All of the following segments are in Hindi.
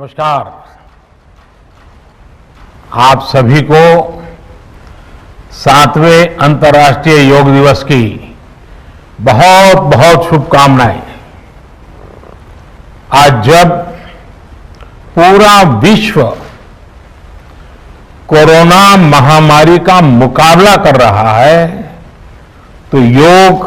नमस्कार। आप सभी को 7वें अंतर्राष्ट्रीय योग दिवस की बहुत बहुत शुभकामनाएं। आज जब पूरा विश्व कोरोना महामारी का मुकाबला कर रहा है तो योग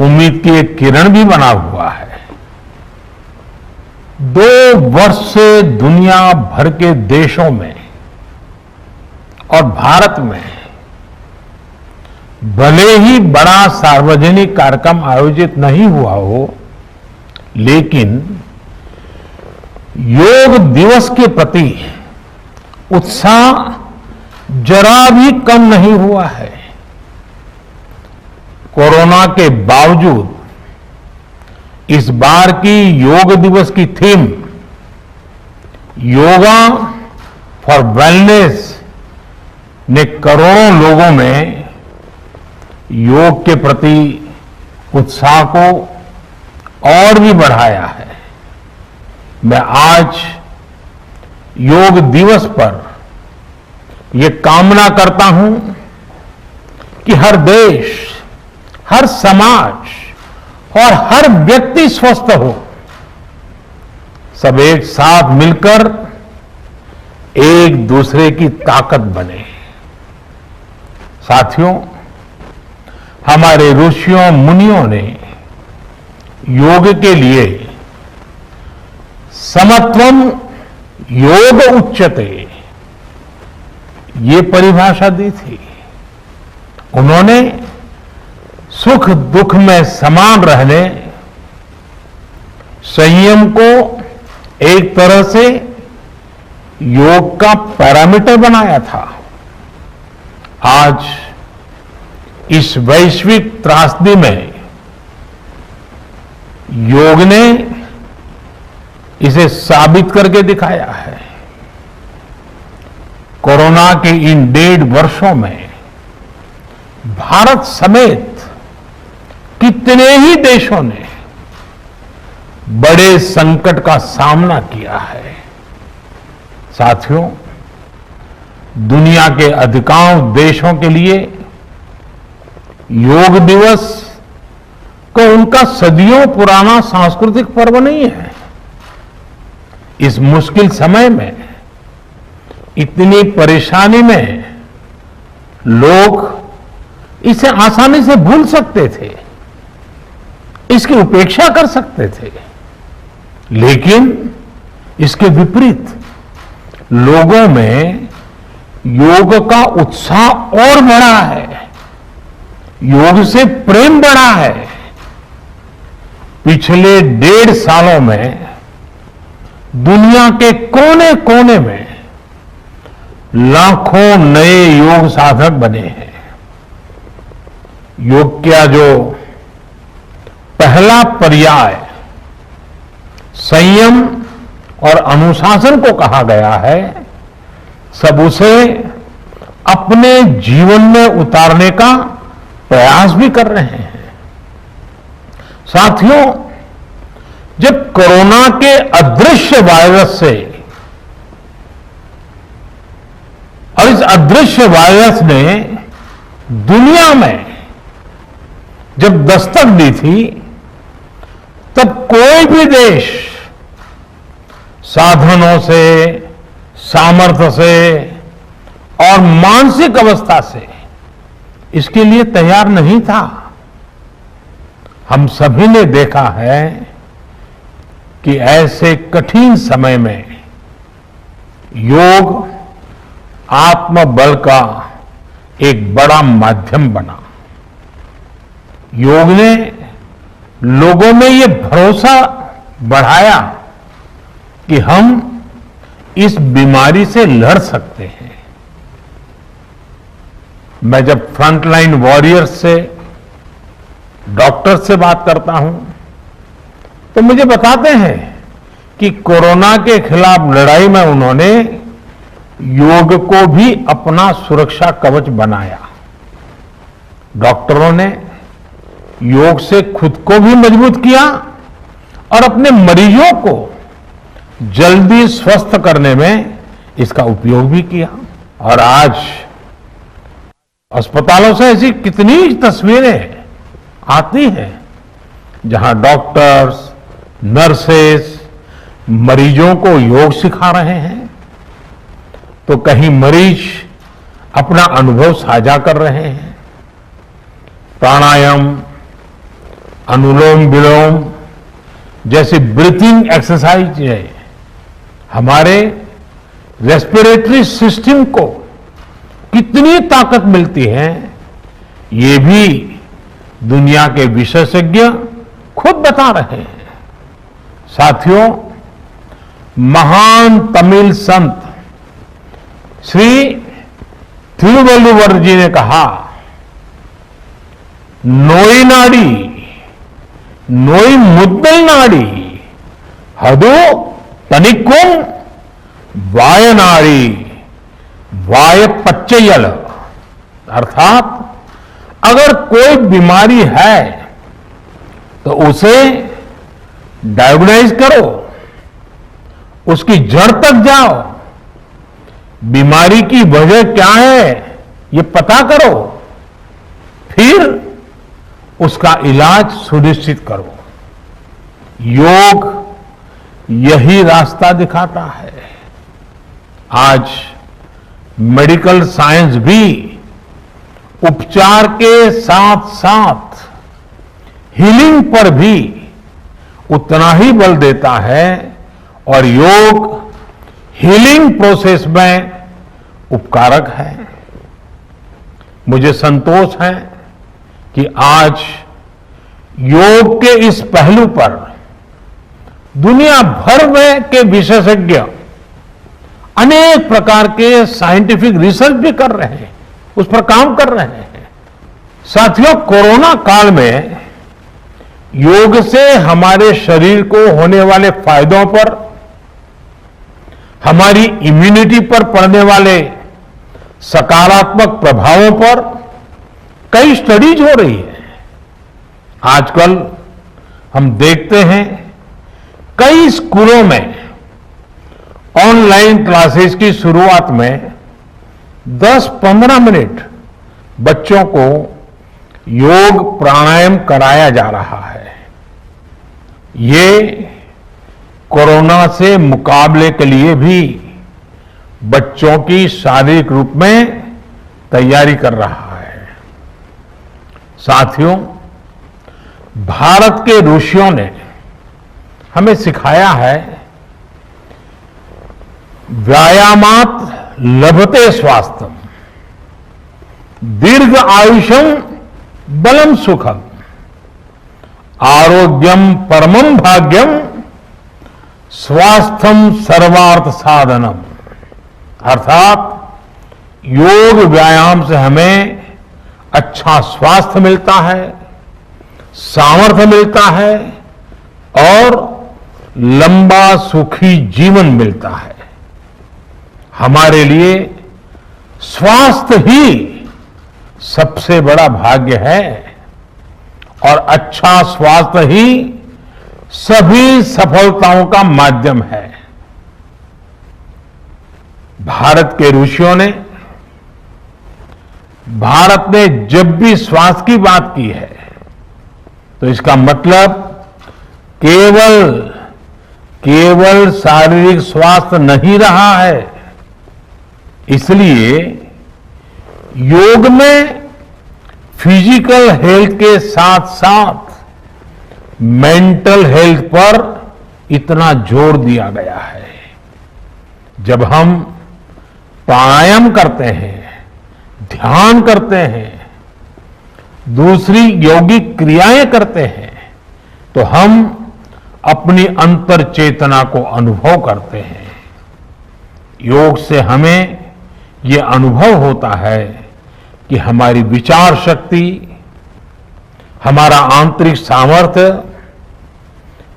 उम्मीद की एक किरण भी बना हुआ है। 2 वर्ष से दुनिया भर के देशों में और भारत में भले ही बड़ा सार्वजनिक कार्यक्रम आयोजित नहीं हुआ हो, लेकिन योग दिवस के प्रति उत्साह जरा भी कम नहीं हुआ है। कोरोना के बावजूद इस बार की योग दिवस की थीम योगा फॉर वेलनेस ने करोड़ों लोगों में योग के प्रति उत्साह को और भी बढ़ाया है। मैं आज योग दिवस पर यह कामना करता हूं कि हर देश, हर समाज और हर व्यक्ति स्वस्थ हो। सब एक साथ मिलकर एक दूसरे की ताकत बने। साथियों, हमारे ऋषियों मुनियों ने योग के लिए समत्वम योग उच्यते ये परिभाषा दी थी। उन्होंने सुख दुख में समान रहने, संयम को एक तरह से योग का पैरामीटर बनाया था। आज इस वैश्विक त्रासदी में योग ने इसे साबित करके दिखाया है। कोरोना के इन 1.5 वर्षों में भारत समेत कितने ही देशों ने बड़े संकट का सामना किया है। साथियों, दुनिया के अधिकांश देशों के लिए योग दिवस को उनका सदियों पुराना सांस्कृतिक पर्व नहीं है। इस मुश्किल समय में, इतनी परेशानी में लोग इसे आसानी से भूल सकते थे, इसकी उपेक्षा कर सकते थे, लेकिन इसके विपरीत लोगों में योग का उत्साह और बढ़ा है, योग से प्रेम बढ़ा है। पिछले 1.5 सालों में दुनिया के कोने कोने में लाखों नए योग साधक बने हैं। योग का जो पहला पर्याय संयम और अनुशासन को कहा गया है, सब उसे अपने जीवन में उतारने का प्रयास भी कर रहे हैं। साथियों, जब कोरोना के अदृश्य वायरस से और इस अदृश्य वायरस ने दुनिया में जब दस्तक दी थी, तब कोई भी देश साधनों से, सामर्थ्य से और मानसिक अवस्था से इसके लिए तैयार नहीं था। हम सभी ने देखा है कि ऐसे कठिन समय में योग आत्मबल का एक बड़ा माध्यम बना। योग ने लोगों में ये भरोसा बढ़ाया कि हम इस बीमारी से लड़ सकते हैं। मैं जब फ्रंटलाइन वॉरियर्स से, डॉक्टर से बात करता हूं तो मुझे बताते हैं कि कोरोना के खिलाफ लड़ाई में उन्होंने योग को भी अपना सुरक्षा कवच बनाया। डॉक्टरों ने योग से खुद को भी मजबूत किया और अपने मरीजों को जल्दी स्वस्थ करने में इसका उपयोग भी किया। और आज अस्पतालों से ऐसी कितनी तस्वीरें आती हैं जहां डॉक्टर्स, नर्सेस मरीजों को योग सिखा रहे हैं, तो कहीं मरीज अपना अनुभव साझा कर रहे हैं। प्राणायाम, अनुलोम विलोम जैसी ब्रीथिंग एक्सरसाइज है हमारे रेस्पिरेटरी सिस्टम को कितनी ताकत मिलती है, ये भी दुनिया के विशेषज्ञ खुद बता रहे हैं। साथियों, महान तमिल संत श्री तिरुवल्लुवर जी ने कहा, नोई नाड़ी नोई मुद्दल नाड़ी हदो तनिक्कुम वायनाड़ी वाय पच्चयल। अर्थात अगर कोई बीमारी है तो उसे डायग्नोज करो, उसकी जड़ तक जाओ, बीमारी की वजह क्या है ये पता करो, फिर उसका इलाज सुनिश्चित करो। योग यही रास्ता दिखाता है। आज मेडिकल साइंस भी उपचार के साथ साथ हीलिंग पर भी उतना ही बल देता है और योग हीलिंग प्रोसेस में उपकारक है। मुझे संतोष है कि आज योग के इस पहलू पर दुनिया भर में के विशेषज्ञ अनेक प्रकार के साइंटिफिक रिसर्च भी कर रहे हैं, उस पर काम कर रहे हैं। साथियों, कोरोना काल में योग से हमारे शरीर को होने वाले फायदों पर, हमारी इम्यूनिटी पर पड़ने वाले सकारात्मक प्रभावों पर कई स्टडीज हो रही है। आजकल हम देखते हैं कई स्कूलों में ऑनलाइन क्लासेस की शुरुआत में 10-15 मिनट बच्चों को योग प्राणायाम कराया जा रहा है। ये कोरोना से मुकाबले के लिए भी बच्चों की शारीरिक रूप में तैयारी कर रहा है। साथियों, भारत के ऋषियों ने हमें सिखाया है, व्यायामात लभते स्वास्थ्यम, दीर्घ आयुषम बलम सुखम, आरोग्यम परमम भाग्यम, स्वास्थ्यम सर्वार्थ साधनम। अर्थात योग व्यायाम से हमें अच्छा स्वास्थ्य मिलता है, सामर्थ्य मिलता है और लंबा सुखी जीवन मिलता है। हमारे लिए स्वास्थ्य ही सबसे बड़ा भाग्य है और अच्छा स्वास्थ्य ही सभी सफलताओं का माध्यम है। भारत के ऋषियों ने, भारत ने जब भी स्वास्थ्य की बात की है तो इसका मतलब केवल शारीरिक स्वास्थ्य नहीं रहा है। इसलिए योग में फिजिकल हेल्थ के साथ साथ मेंटल हेल्थ पर इतना जोर दिया गया है। जब हम प्राणायाम करते हैं, ध्यान करते हैं, दूसरी यौगिक क्रियाएं करते हैं, तो हम अपनी अंतर चेतना को अनुभव करते हैं। योग से हमें ये अनुभव होता है कि हमारी विचार शक्ति, हमारा आंतरिक सामर्थ्य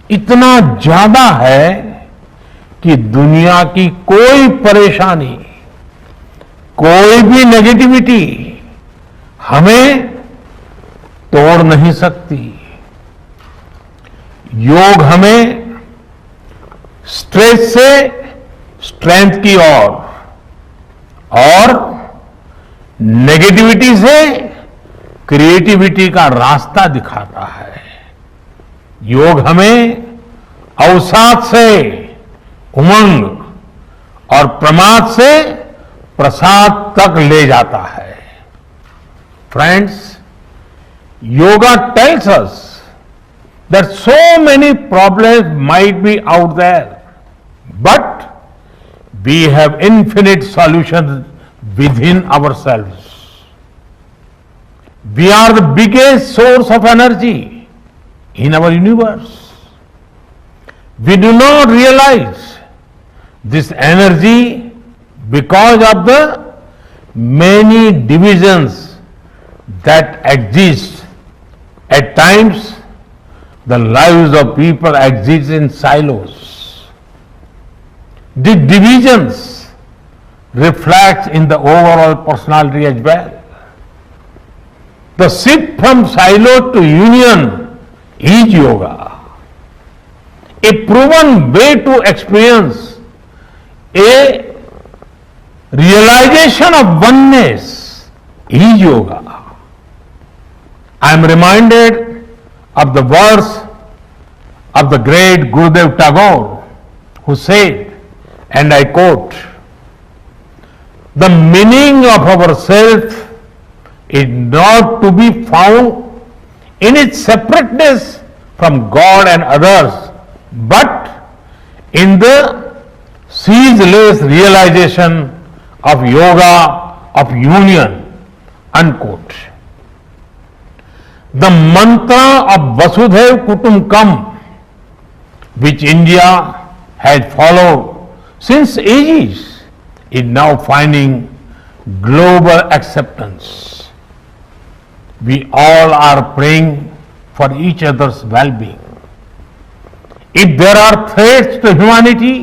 इतना ज्यादा है कि दुनिया की कोई परेशानी, कोई भी नेगेटिविटी हमें तोड़ नहीं सकती। योग हमें स्ट्रेस से स्ट्रेंथ की ओर और नेगेटिविटी से क्रिएटिविटी का रास्ता दिखाता है। योग हमें अवसाद से उमंग और प्रमाद से प्रसाद तक ले जाता है। Friends, yoga tells us that so many problems might be out there, but we have infinite solutions within ourselves. We are the biggest source of energy in our universe. We do not realize this energy because of the many divisions that exist. At times, the lives of people exist in silos. The divisions reflect in the overall personality as well. The shift from silo to union is yoga. A proven way to experience a realization of oneness is yoga. I am reminded of the words of the great Gurudev Tagore, who said, and I quote, "The meaning of our self is not to be found in its separateness from God and others, but in the ceaseless realization of yoga of union," unquote. The mantra of Vasudhaiv Kutumbakam, which India has followed since ages, is now finding global acceptance. We all are praying for each other's well-being. If there are threats to humanity,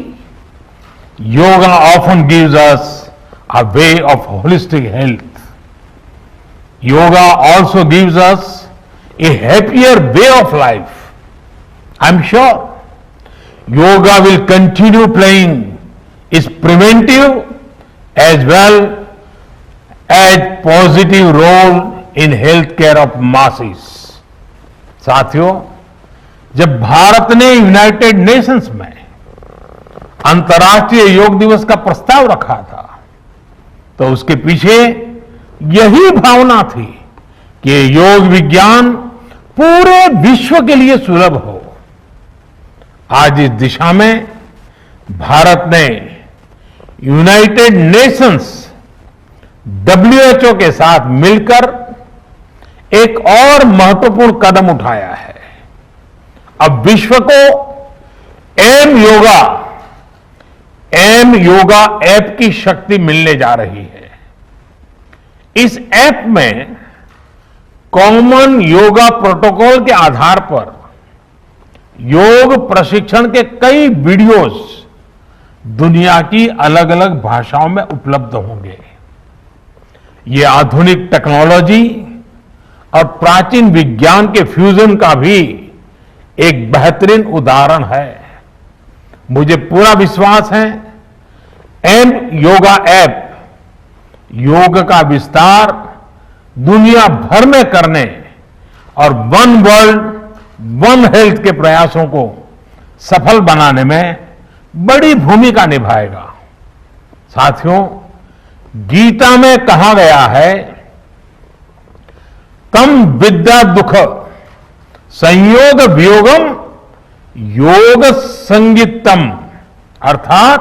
yoga often gives us a way of holistic health. Yoga also gives us a happier way of life. I'm sure yoga will continue playing its preventive as well as positive role in healthcare of masses. साथियों, जब भारत ने यूनाइटेड नेशंस में अंतर्राष्ट्रीय योग दिवस का प्रस्ताव रखा था, तो उसके पीछे यही भावना थी कि योग विज्ञान पूरे विश्व के लिए सुलभ हो। आज इस दिशा में भारत ने यूनाइटेड नेशंस WHO के साथ मिलकर एक और महत्वपूर्ण कदम उठाया है। अब विश्व को एम योगा ऐप की शक्ति मिलने जा रही है। इस ऐप में कॉमन योगा प्रोटोकॉल के आधार पर योग प्रशिक्षण के कई वीडियोस दुनिया की अलग अलग भाषाओं में उपलब्ध होंगे। ये आधुनिक टेक्नोलॉजी और प्राचीन विज्ञान के फ्यूजन का भी एक बेहतरीन उदाहरण है। मुझे पूरा विश्वास है एम योगा ऐप योग का विस्तार दुनिया भर में करने और वन वर्ल्ड वन हेल्थ के प्रयासों को सफल बनाने में बड़ी भूमिका निभाएगा। साथियों, गीता में कहा गया है, तम विद्या दुख संयोग वियोगम योग संगीतम, अर्थात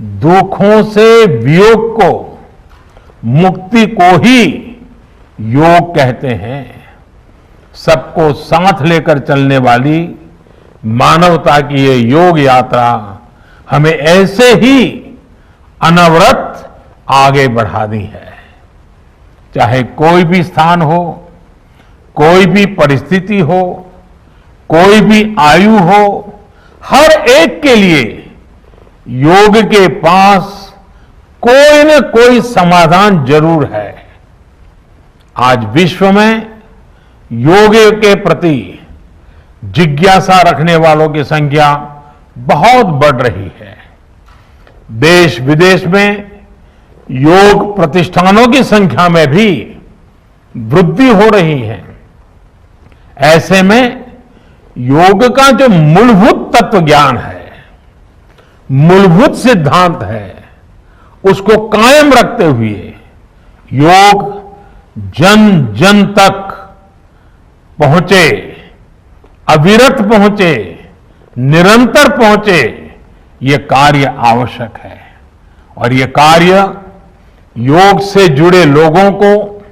दुखों से वियोग को, मुक्ति को ही योग कहते हैं। सबको साथ लेकर चलने वाली मानवता की ये योग यात्रा हमें ऐसे ही अनवरत आगे बढ़ानी है। चाहे कोई भी स्थान हो, कोई भी परिस्थिति हो, कोई भी आयु हो, हर एक के लिए योग के पास कोई न कोई समाधान जरूर है। आज विश्व में योग के प्रति जिज्ञासा रखने वालों की संख्या बहुत बढ़ रही है। देश विदेश में योग प्रतिष्ठानों की संख्या में भी वृद्धि हो रही है। ऐसे में योग का जो मूलभूत तत्व ज्ञान है, मूलभूत सिद्धांत है, उसको कायम रखते हुए योग जन जन तक पहुंचे, अविरत पहुंचे, निरंतर पहुंचे, ये कार्य आवश्यक है। और ये कार्य योग से जुड़े लोगों को,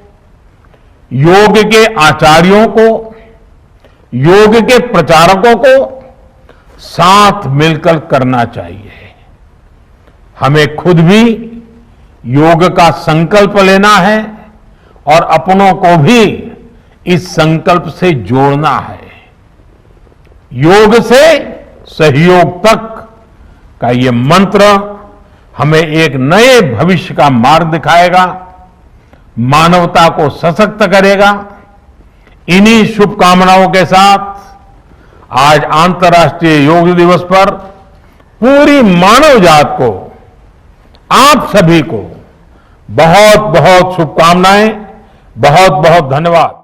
योग के आचार्यों को, योग के प्रचारकों को साथ मिलकर करना चाहिए। हमें खुद भी योग का संकल्प लेना है और अपनों को भी इस संकल्प से जोड़ना है। योग से सहयोग तक का ये मंत्र हमें एक नए भविष्य का मार्ग दिखाएगा, मानवता को सशक्त करेगा। इन्हीं शुभकामनाओं के साथ आज अंतर्राष्ट्रीय योग दिवस पर पूरी मानव जात को, आप सभी को बहुत बहुत शुभकामनाएं, बहुत बहुत धन्यवाद।